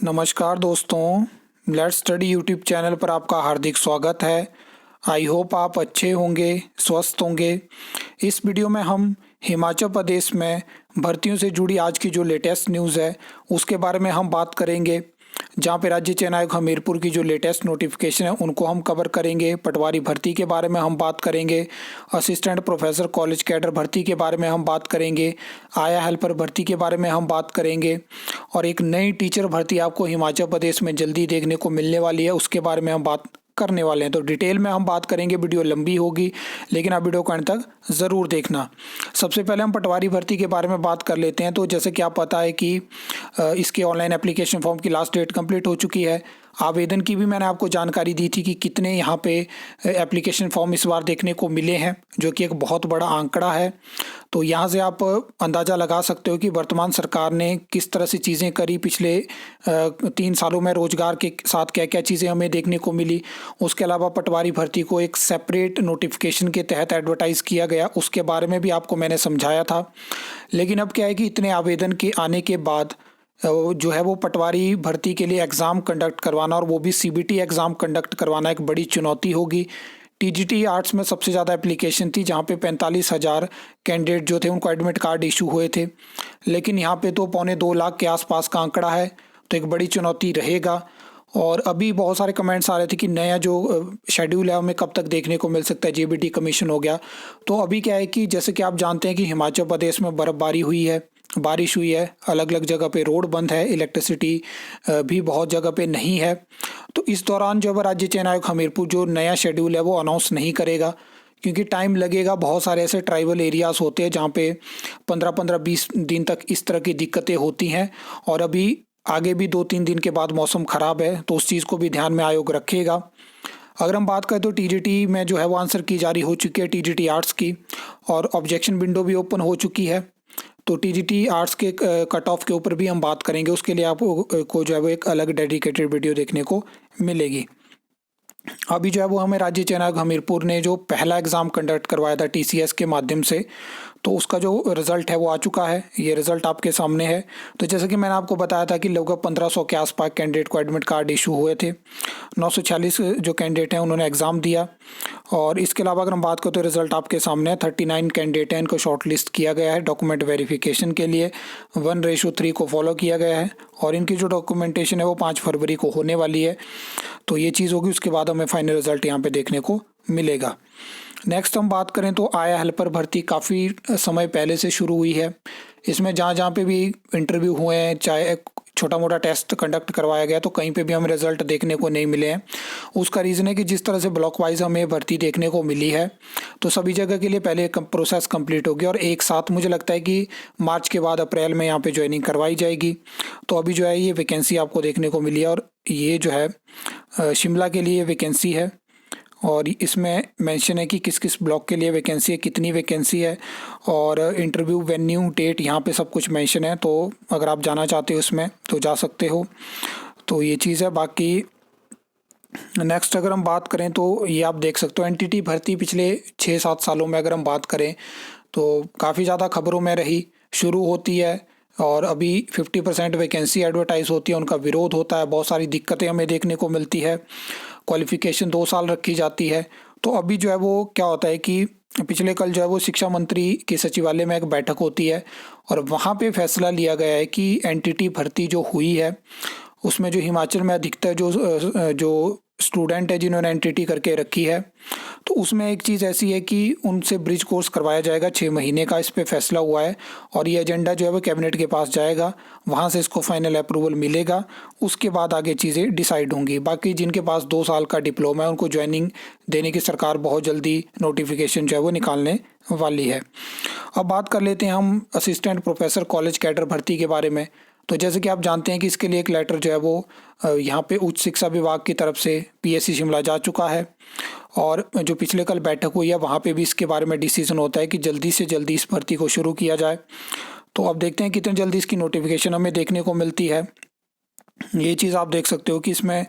नमस्कार दोस्तों, let's study YouTube channel पर आपका हार्दिक स्वागत है। आई होप आप अच्छे होंगे, स्वस्थ होंगे। इस वीडियो में हम हिमाचल प्रदेश में भर्तियों से जुड़ी आज की जो लेटेस्ट न्यूज़ है उसके बारे में हम बात करेंगे। जहां पे राज्य चयन आयोग हमीरपुर की जो लेटेस्ट नोटिफिकेशन है उनको हम कवर करेंगे। पटवारी भर्ती के बारे में हम बात करेंगे। असिस्टेंट प्रोफेसर कॉलेज कैडर भर्ती के बारे में हम बात करेंगे। आया हेल्पर भर्ती के बारे में हम बात करेंगे। और एक नई टीचर भर्ती आपको हिमाचल प्रदेश में जल्दी देखने को मिलने वाली है, उसके बारे में हम बात करने वाले हैं। तो डिटेल में हम बात करेंगे। वीडियो लंबी होगी लेकिन आप वीडियो को अंत तक ज़रूर देखना। सबसे पहले हम पटवारी भर्ती के बारे में बात कर लेते हैं। तो जैसे कि आप पता है कि इसके ऑनलाइन एप्लीकेशन फॉर्म की लास्ट डेट कंप्लीट हो चुकी है। आवेदन की भी मैंने आपको जानकारी दी थी कि कितने यहाँ पे एप्लीकेशन फॉर्म इस बार देखने को मिले हैं, जो कि एक बहुत बड़ा आंकड़ा है। तो यहाँ से आप अंदाज़ा लगा सकते हो कि वर्तमान सरकार ने किस तरह से चीज़ें करी। पिछले 3 सालों में रोजगार के साथ क्या क्या चीज़ें हमें देखने को मिली। उसके अलावा पटवारी भर्ती को एक सेपरेट नोटिफिकेशन के तहत एडवर्टाइज़ किया गया, उसके बारे में भी आपको मैंने समझाया था। लेकिन अब क्या है कि इतने आवेदन के आने के बाद जो है वो पटवारी भर्ती के लिए एग्ज़ाम कंडक्ट करवाना, और वो भी सीबीटी एग्ज़ाम कंडक्ट करवाना एक बड़ी चुनौती होगी। टीजीटी आर्ट्स में सबसे ज़्यादा एप्लीकेशन थी, जहाँ पे 45,000 कैंडिडेट जो थे उनको एडमिट कार्ड इशू हुए थे। लेकिन यहाँ पे तो 2.25 लाख के आसपास का आंकड़ा है, तो एक बड़ी चुनौती रहेगा। और अभी बहुत सारे कमेंट्स आ रहे थे कि नया जो शेड्यूल है हमें कब तक देखने को मिल सकता है। जेबीटी कमीशन हो गया। तो अभी क्या है कि जैसे कि आप जानते हैं कि हिमाचल प्रदेश में बर्फ़बारी हुई है, बारिश हुई है, अलग अलग जगह पे रोड बंद है, इलेक्ट्रिसिटी भी बहुत जगह पे नहीं है। तो इस दौरान जो है राज्य चयन आयोग हमीरपुर जो नया शेड्यूल है वो अनाउंस नहीं करेगा, क्योंकि टाइम लगेगा। बहुत सारे ऐसे ट्राइबल एरियाज़ होते हैं जहाँ पे 15-20 दिन तक इस तरह की दिक्कतें होती हैं। और अभी आगे भी 2-3 दिन के बाद मौसम ख़राब है, तो उस चीज़ को भी ध्यान में आयोग रखेगा। अगर हम बात करें तो टीजीटी में जो है वो आंसर की जारी हो चुकी है, टीजीटी आर्ट्स की, और ऑब्जेक्शन विंडो भी ओपन हो चुकी है। तो टीजीटी आर्ट्स के कट ऑफ के ऊपर भी हम बात करेंगे। उसके लिए आपको जो है वो एक अलग डेडिकेटेड वीडियो देखने को मिलेगी। अभी जो है वो हमें राज्य चयन आयोग हमीरपुर ने जो पहला एग्ज़ाम कंडक्ट करवाया था टीसीएस के माध्यम से, तो उसका जो रिज़ल्ट है वो आ चुका है। ये रिज़ल्ट आपके सामने है। तो जैसे कि मैंने आपको बताया था कि लगभग 1500 के आसपास कैंडिडेट को एडमिट कार्ड इशू हुए थे। 946 जो कैंडिडेट हैं उन्होंने एग्ज़ाम दिया। और इसके अलावा अगर हम बात करें तो रिज़ल्ट आपके सामने है। 39 कैंडिडेट हैं, इनको शॉर्ट लिस्ट किया गया है डॉक्यूमेंट वेरिफिकेशन के लिए। 1:3 को फॉलो किया गया है, और इनकी जो डॉक्यूमेंटेशन है वो 5 फरवरी को होने वाली है। तो ये चीज़ होगी, उसके बाद हमें फाइनल रिज़ल्ट यहाँ पे देखने को मिलेगा। नेक्स्ट हम बात करें तो आया हेल्पर भर्ती काफ़ी समय पहले से शुरू हुई है। इसमें जहाँ जहाँ पे भी इंटरव्यू हुए हैं, चाहे छोटा मोटा टेस्ट कंडक्ट करवाया गया, तो कहीं पे भी हमें रिज़ल्ट देखने को नहीं मिले हैं। उसका रीज़न है कि जिस तरह से ब्लॉक वाइज हमें भर्ती देखने को मिली है, तो सभी जगह के लिए पहले प्रोसेस कंप्लीट होगी, और एक साथ मुझे लगता है कि मार्च के बाद अप्रैल में यहाँ पे ज्वाइनिंग करवाई जाएगी। तो अभी जो है ये वैकेंसी आपको देखने को मिली है, और ये जो है शिमला के लिए वैकेंसी है। और इसमें मेंशन है कि किस किस ब्लॉक के लिए वैकेंसी है, कितनी वैकेंसी है, और इंटरव्यू वेन्यू डेट यहाँ पे सब कुछ मेंशन है। तो अगर आप जाना चाहते हो इसमें तो जा सकते हो। तो ये चीज़ है। बाकी नेक्स्ट अगर हम बात करें तो ये आप देख सकते हो एनटीटी भर्ती पिछले 6-7 सालों में अगर हम बात करें तो काफ़ी ज़्यादा खबरों में रही। शुरू होती है और अभी 50% वैकेंसी एडवर्टाइज होती है, उनका विरोध होता है, बहुत सारी दिक्कतें हमें देखने को मिलती है। क्वालिफ़िकेशन 2 साल रखी जाती है। तो अभी जो है वो क्या होता है कि पिछले कल जो है वो शिक्षा मंत्री के सचिवालय में एक बैठक होती है, और वहाँ पे फैसला लिया गया है कि एनटीटी भर्ती जो हुई है उसमें जो हिमाचल में अधिकतर जो स्टूडेंट है जिन्होंने एनटीटी करके रखी है, तो उसमें एक चीज़ ऐसी है कि उनसे ब्रिज कोर्स करवाया जाएगा 6 महीने का। इस पे फैसला हुआ है, और ये एजेंडा जो है वो कैबिनेट के पास जाएगा, वहाँ से इसको फाइनल अप्रूवल मिलेगा। उसके बाद आगे चीज़ें डिसाइड होंगी। बाकी जिनके पास 2 साल का डिप्लोमा है उनको ज्वाइनिंग देने की सरकार बहुत जल्दी नोटिफिकेशन जो है वो निकालने वाली है। अब बात कर लेते हैं हम असिस्टेंट प्रोफेसर कॉलेज कैडर भर्ती के बारे में। तो जैसे कि आप जानते हैं कि इसके लिए एक लेटर जो है वो यहाँ पे उच्च शिक्षा विभाग की तरफ से पीएससी शिमला जा चुका है, और जो पिछले कल बैठक हुई है वहाँ पे भी इसके बारे में डिसीजन होता है कि जल्दी से जल्दी इस भर्ती को शुरू किया जाए। तो अब देखते हैं कितनी जल्दी इसकी नोटिफिकेशन हमें देखने को मिलती है। ये चीज़ आप देख सकते हो कि इसमें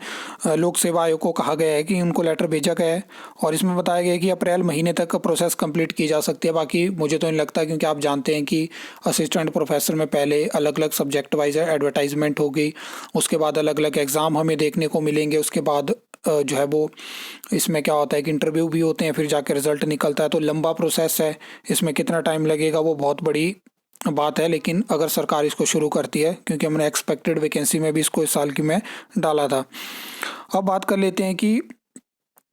लोक सेवा आयोग को कहा गया है कि उनको लेटर भेजा गया है और इसमें बताया गया है कि अप्रैल महीने तक का प्रोसेस कंप्लीट की जा सकती है। बाकी मुझे तो नहीं लगता, क्योंकि आप जानते हैं कि असिस्टेंट प्रोफेसर में पहले अलग अलग सब्जेक्ट वाइज एडवर्टाइजमेंट होगी, उसके बाद अलग अलग एग्ज़ाम हमें देखने को मिलेंगे, उसके बाद जो है वो इसमें क्या होता है कि इंटरव्यू भी होते हैं, फिर जाके रिजल्ट निकलता है। तो लंबा प्रोसेस है, इसमें कितना टाइम लगेगा वो बहुत बड़ी बात है। लेकिन अगर सरकार इसको शुरू करती है, क्योंकि हमने एक्सपेक्टेड वैकेंसी में भी इसको इस साल की में डाला था। अब बात कर लेते हैं कि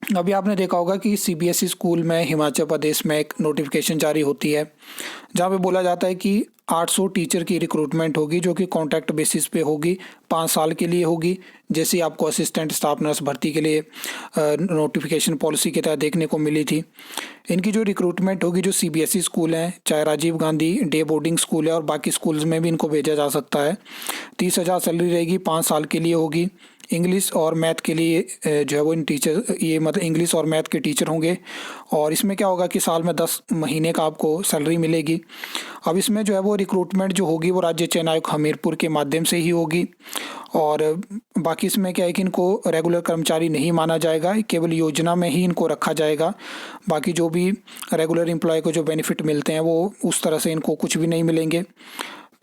अभी आपने देखा होगा कि सीबीएसई स्कूल में हिमाचल प्रदेश में एक नोटिफिकेशन जारी होती है, जहाँ पे बोला जाता है कि 800 टीचर की रिक्रूटमेंट होगी, जो कि कॉन्ट्रैक्ट बेसिस पे होगी, 5 साल के लिए होगी। जैसे आपको असिस्टेंट स्टाफ नर्स भर्ती के लिए नोटिफिकेशन पॉलिसी के तहत देखने को मिली थी। इनकी जो रिक्रूटमेंट होगी, जो सीबीएसई स्कूल हैं, चाहे Rajiv Gandhi day boarding school है और बाकी स्कूल्स में भी इनको भेजा जा सकता है, 30,000 सैलरी रहेगी, 5 साल के लिए होगी। इंग्लिश और मैथ के लिए जो है वो इन टीचर, ये मतलब इंग्लिश और मैथ के टीचर होंगे। और इसमें क्या होगा कि साल में 10 महीने का आपको सैलरी मिलेगी। अब इसमें जो है वो रिक्रूटमेंट जो होगी वो राज्य चयन आयोग हमीरपुर के माध्यम से ही होगी। और बाकी इसमें क्या है कि इनको रेगुलर कर्मचारी नहीं माना जाएगा, केवल योजना में ही इनको रखा जाएगा। बाकी जो भी रेगुलर एम्प्लॉय को जो बेनिफिट मिलते हैं वो उस तरह से इनको कुछ भी नहीं मिलेंगे।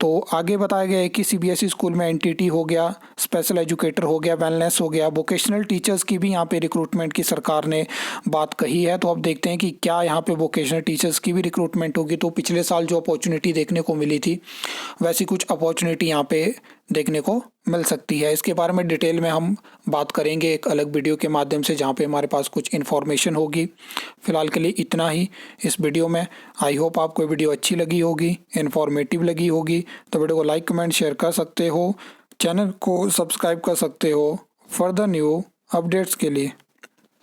तो आगे बताया गया है कि सीबीएसई स्कूल में एनटीटी हो गया, स्पेशल एजुकेटर हो गया, वेलनेस हो गया, वोकेशनल टीचर्स की भी यहाँ पे रिक्रूटमेंट की सरकार ने बात कही है। तो अब देखते हैं कि क्या यहाँ पे वोकेशनल टीचर्स की भी रिक्रूटमेंट होगी। तो पिछले साल जो अपॉर्चुनिटी देखने को मिली थी, वैसी कुछ अपॉर्चुनिटी यहाँ पे देखने को मिल सकती है। इसके बारे में डिटेल में हम बात करेंगे एक अलग वीडियो के माध्यम से, जहाँ पे हमारे पास कुछ इन्फॉर्मेशन होगी। फिलहाल के लिए इतना ही इस वीडियो में। आई होप आपको वीडियो अच्छी लगी होगी, इन्फॉर्मेटिव लगी होगी। तो वीडियो को लाइक कमेंट शेयर कर सकते हो, चैनल को सब्सक्राइब कर सकते हो फर्दर न्यू अपडेट्स के लिए।